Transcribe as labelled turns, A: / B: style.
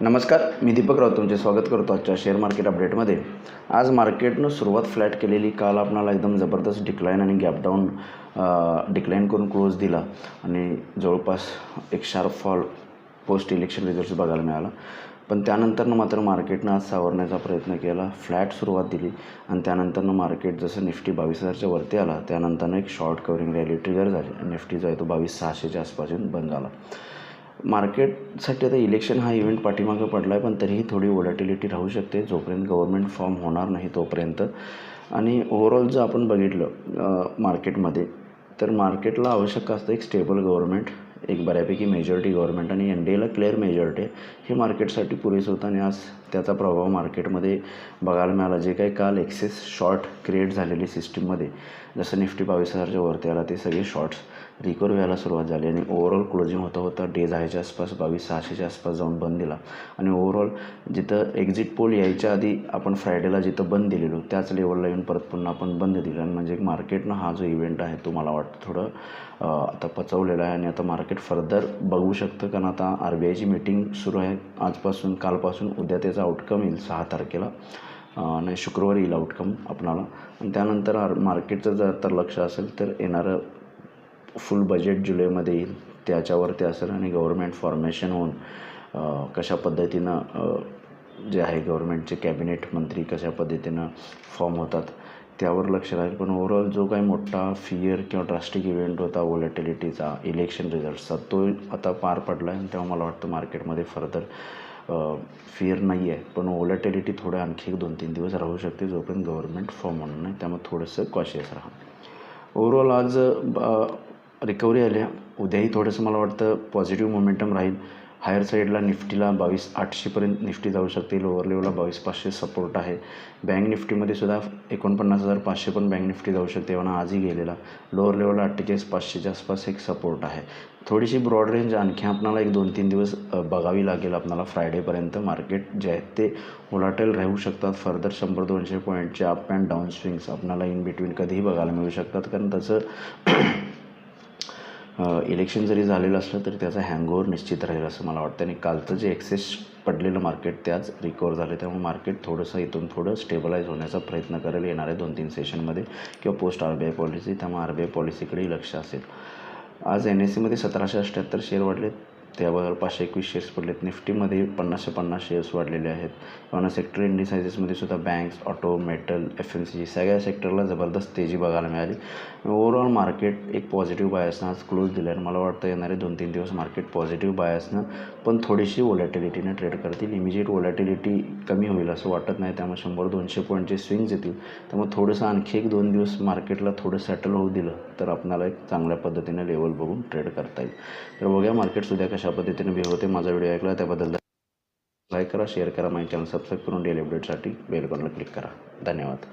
A: नमस्कार, मी दीपक राऊत तुमचे स्वागत करतो आजच्या शेअर मार्केट अपडेटमध्ये. आज मार्केटनं सुरुवात फ्लॅट केलेली. काल आपणाला एकदम जबरदस्त डिक्लाईन आणि गॅप डाऊन डिक्लाईन करून क्लोज दिला आणि जवळपास एक sharp fall post election results बघायला मिळाला. पण त्यानंतरनं मात्र मार्केटनं आज सावरण्याचा प्रयत्न केला, फ्लॅट सुरुवात दिली आणि त्यानंतरनं मार्केट जसं निफ्टी 22,000च्या वरती आला त्यानंतरनं एक शॉर्ट कवरिंग रॅली ट्रिगर झाली. निफ्टी जो आहे तो 22,600च्या आसपास बंद झाला. मार्केटसाठी आता इलेक्शन हा इव्हेंट पाठीमागं पडला आहे, पण तरीही थोडी व्होलॅटिलिटी राहू शकते जोपर्यंत गव्हर्मेंट फॉर्म होणार नाही तोपर्यंत. आणि ओव्हरऑल जर आपण बघितलं मार्केटमध्ये तर मार्केटला आवश्यक असतं एक स्टेबल गव्हर्मेंट, एक बऱ्यापैकी मेजॉरिटी गव्हर्मेंट आणि NDAला क्लिअर मेजॉरिटी हे मार्केटसाठी पुरेसं होतं आणि आज त्याचा प्रभाव मार्केटमध्ये बघायला मिळाला. जे काही काल एक्सेस शॉर्ट क्रिएट झालेली सिस्टीममध्ये जसं निफ्टी 22,000च्या वरती आला ते सगळे शॉर्ट्स रिकवर व्हायला सुरुवात झाली आणि ओव्हरऑल क्लोजिंग होता डेज हायच्या आसपास 22,600च्या आसपास जाऊन बंद दिला. आणि ओव्हरऑल जिथं एक्झिट पोल यायच्या आधी आपण फ्रायडेला जिथं बंद दिलेलो त्याच लेवलला येऊन परत पुन्हा आपण बंद दिला. आणि म्हणजे मार्केटनं हा जो इव्हेंट आहे तो मला वाटतं थोडं आता पचवलेला आहे आणि आता मार्केट फर्दर बघू शकतं, कारण आता RBIची मीटिंग सुरू आहे आजपासून, कालपासून. उद्या त्याचा आउटकम येईल 6 तारखेला आणि शुक्रवारी येईल आउटकम आपणाला. आणि त्यानंतर मार्केटचं जर तर लक्ष असेल तर येणारं फुल बजेट जुलैमध्ये येईल त्याच्यावरती असेल आणि गव्हर्मेंट फॉर्मेशन होऊन कशा पद्धतीनं जे आहे गव्हर्मेंटचे कॅबिनेट मंत्री कशा पद्धतीनं फॉर्म होतात त्यावर लक्ष राहील. पण ओव्हरऑल जो काही मोठा फिअर किंवा ड्रास्टिक इव्हेंट होता व्होलॅटिलिटीचा इलेक्शन रिझल्ट्सचा तो आता पार पडला आहे. तेव्हा मला वाटतं मार्केटमध्ये फर्दर फिअर नाही आहे, पण व्होलॅटिलिटी थोडं आणखी 2-3 दिवस राहू शकते जोपर्यंत गव्हर्मेंट फॉर्म होणार नाही. त्यामुळे थोडंसं कॉशियस राहा. ओव्हरऑल आज रिकव्हरी आली. उद्याही थोडंसं मला वाटतं पॉझिटिव्ह मोमेंटम राहील. हायर साईडला निफ्टीला 22,800पर्यंत निफ्टी जाऊ शकते. लोअर लेवलला 22,500 सपोर्ट आहे. बँक निफ्टीमध्ये सुद्धा 49,500 पण बँक निफ्टी जाऊ शकते म्हणा आजही गेलेला. लोअर लेवलला 48,500च्या आसपास एक सपोर्ट आहे. थोडीशी ब्रॉड रेंज आणखी आपणाला एक 2-3 दिवस बघावी लागेल आपल्याला. फ्रायडेपर्यंत मार्केट जे आहेत ते व्होलाटाईल राहू शकतात. फर्दर 100-200 पॉईंटचे अप अँड डाऊन स्विंग्स आपल्याला इन बिटवीन कधीही बघायला मिळू शकतात, कारण तसं इलेक्शन जरी झालेलं असलं तरी त्याचा हँगओव्हर निश्चित राहील असं मला वाटतं. आणि कालचं जे एक्सेस पडलेलं मार्केट ते आज रिकवर झालं, त्यामुळे मार्केट थोडंसं इथून थोडं स्टेबलाइज होण्याचा प्रयत्न करेल येणाऱ्या 2-3 सेशनमध्ये किंवा पोस्ट RBI पॉलिसी. त्यामुळे RBI पॉलिसीकडेही लक्ष असेल. आज NSEमध्ये 1778 शेअर वाढलेत, त्याबद्दल 521 शेअर्स पडलेत. निफ्टीमध्ये 50-50 शेअर्स वाढलेले आहेत. पण सेक्टर इंडिसायझेसमध्ये सुद्धा बँक्स, ऑटो, मेटल, FMCG सगळ्या सेक्टरला जबरदस्त तेजी बघायला मिळाली. ओव्हरऑल मार्केट एक पॉझिटिव्ह बायसनं आज क्लोज दिलं आहे. मला वाटतं येणारे 2-3 दिवस मार्केट पॉझिटिव्ह बायसनं पण थोडीशी व्होलॅटिलिटीने ट्रेड करतील. इमिजिएट व्होलॅटिलिटी कमी होईल असं वाटत नाही, त्यामुळे 100-200 पॉईंटचे स्विंग्स येतील. त्यामुळे थोडंसं आणखी 1-2 दिवस मार्केटला थोडं सेटल होऊ दिलं तर आपल्याला एक चांगल्या पद्धतीने लेवल बघून ट्रेड करता येईल. तर बघूया मार्केटसुद्धा कशा पद्धतीने बिहेव होते. माझा व्हिडिओ ऐकला त्याबद्दल लाईक करा, शेअर करा, माझ्या चॅनल सबस्क्राईब करून डेली अपडेटसाठी बेल आयकॉनला क्लिक करा. धन्यवाद.